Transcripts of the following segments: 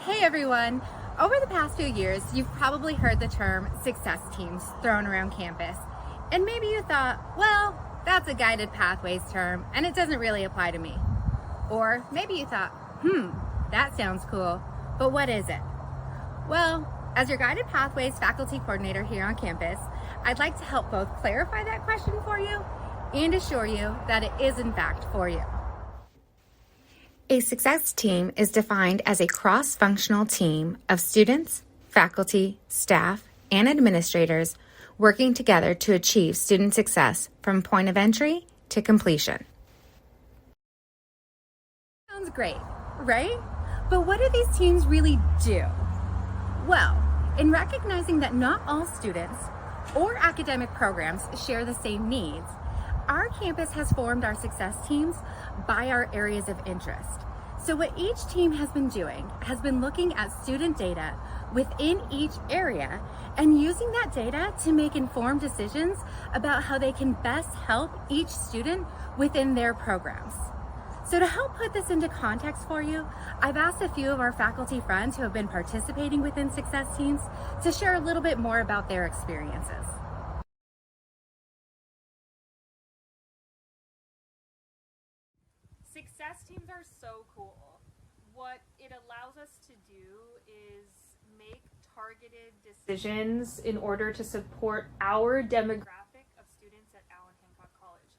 Hey everyone! Over the past few years, you've probably heard the term success teams thrown around campus. And maybe you thought, well, that's a guided pathways term and it doesn't really apply to me. Or maybe you thought, that sounds cool, but what is it? Well, as your guided pathways faculty coordinator here on campus, I'd like to help both clarify that question for you and assure you that it is in fact for you. A success team is defined as a cross-functional team of students, faculty, staff, and administrators working together to achieve student success from point of entry to completion. Sounds great, right? But what do these teams really do? Well, in recognizing that not all students or academic programs share the same needs, our campus has formed our success teams by our areas of interest. So what each team has been doing has been looking at student data within each area and using that data to make informed decisions about how they can best help each student within their programs. So to help put this into context for you, I've asked a few of our faculty friends who have been participating within success teams to share a little bit more about their experiences. Success teams are so cool. What it allows us to do is make targeted decisions in order to support our demographic of students at Allen Hancock College.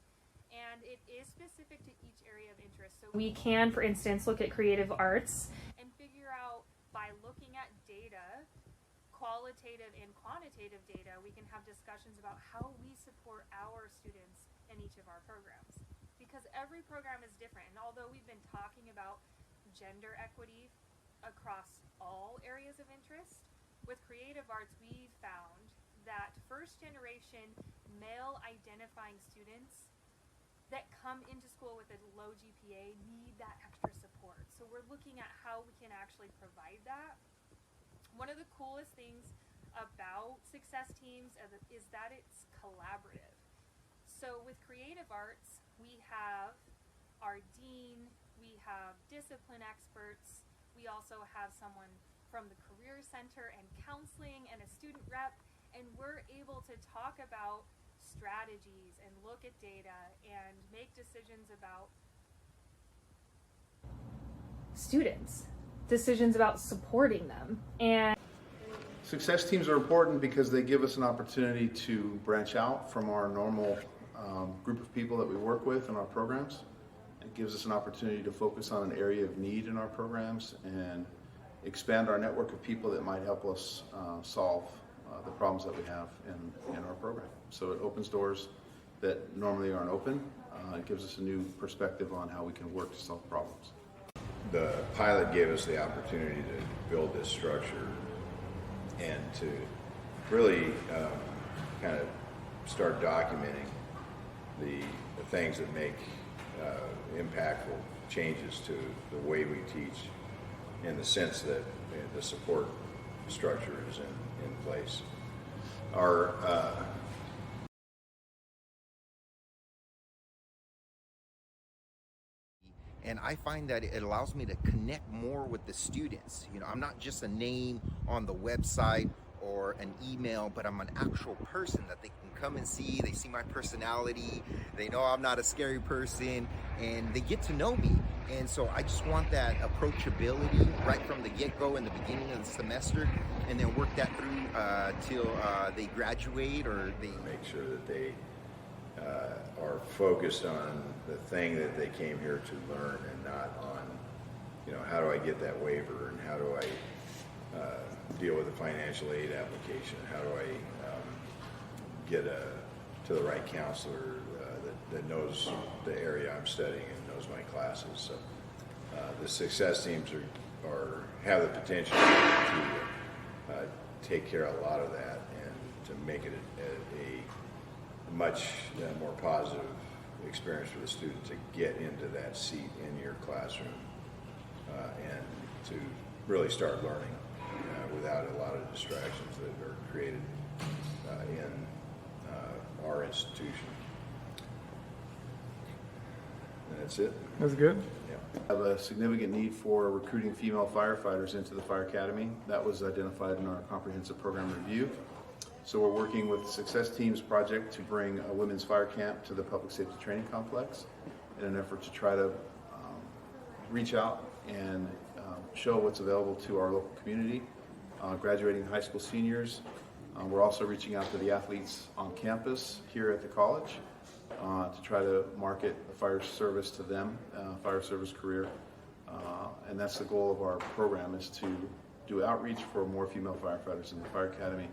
And it is specific to each area of interest. So we can, for instance, look at creative arts and figure out by looking at data, qualitative and quantitative data, we can have discussions about how we support our students in each of our programs. Because every program is different, and although we've been talking about gender equity across all areas of interest, with creative arts we found that first generation male identifying students that come into school with a low GPA need that extra support. So we're looking at how we can actually provide that. One of the coolest things about success teams is that it's collaborative. So with creative arts, we have our dean, we have discipline experts, we also have someone from the career center and counseling and a student rep, and we're able to talk about strategies and look at data and make decisions about students, decisions about supporting them. And success teams are important because they give us an opportunity to branch out from our normal group of people that we work with in our programs. It gives us an opportunity to focus on an area of need in our programs and expand our network of people that might help us solve the problems that we have in our program. So it opens doors that normally aren't open. It gives us a new perspective on how we can work to solve problems. The pilot gave us the opportunity to build this structure and to really kind of start documenting the things that make impactful changes to the way we teach, in the sense that the support structure is in place. Our and I find that it allows me to connect more with the students. You know, I'm not just a name on the website or an email, but I'm an actual person that they can come and see. They see my personality, they know I'm not a scary person, and they get to know me. And so I just want that approachability right from the get-go in the beginning of the semester, and then work that through till they graduate, or they make sure that they are focused on the thing that they came here to learn, and not on, you know, how do I get that waiver, and how do I deal with a financial aid application, how do I get to the right counselor that knows the area I'm studying and knows my classes. So the success teams have the potential to take care of a lot of that and to make it a much more positive experience for the student to get into that seat in your classroom and to really start learning without a lot of distractions that are created in our institution. that's it. That's good. We have a significant need for recruiting female firefighters into the Fire Academy. That was identified in our comprehensive program review. So we're working with the Success Teams project to bring a women's fire camp to the Public Safety Training Complex in an effort to try to reach out and show what's available to our local community, graduating high school seniors. We're also reaching out to the athletes on campus here at the college to try to market the fire service to them, fire service career. And that's the goal of our program, is to do outreach for more female firefighters in the Fire Academy,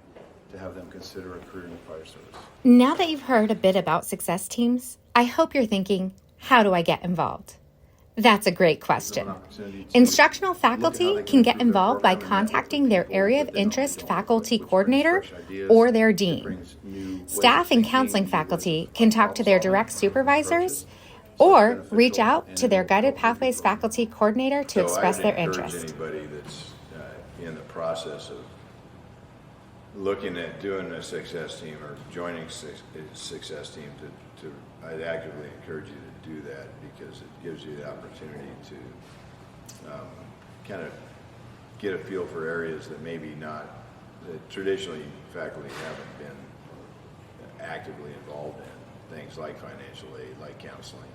to have them consider a career in the fire service. Now that you've heard a bit about Success Teams, I hope you're thinking, how do I get involved? That's a great question. Instructional faculty can get involved by contacting their area of interest faculty coordinator or their dean. Staff and counseling faculty can talk to their direct supervisors or reach out to their Guided Pathways faculty coordinator to express their interest. Anybody that's in the process of looking at doing a success team or joining a success team, I'd actively encourage you to do that, because it gives you the opportunity to kind of get a feel for areas that maybe not, that traditionally faculty haven't been actively involved in, things like financial aid, like counseling,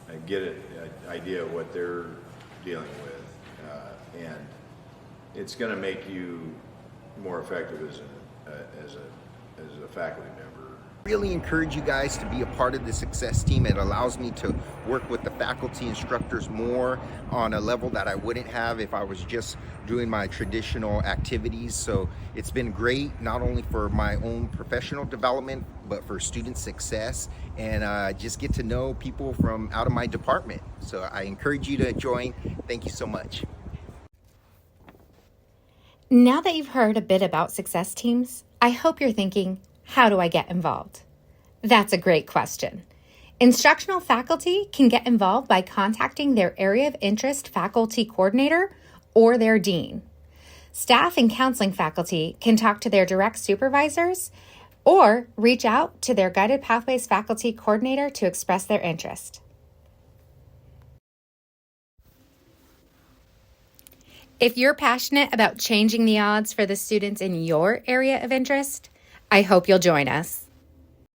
and get an idea of what they're dealing with, and it's going to make you more effective as a faculty member. Really encourage you guys to be a part of the Success Team. It allows me to work with the faculty instructors more on a level that I wouldn't have if I was just doing my traditional activities. So it's been great, not only for my own professional development, but for student success, and just get to know people from out of my department. So I encourage you to join. Thank you so much. Now that you've heard a bit about Success Teams, I hope you're thinking, how do I get involved? That's a great question. Instructional faculty can get involved by contacting their area of interest faculty coordinator or their dean. Staff and counseling faculty can talk to their direct supervisors or reach out to their Guided Pathways faculty coordinator to express their interest. If you're passionate about changing the odds for the students in your area of interest, I hope you'll join us.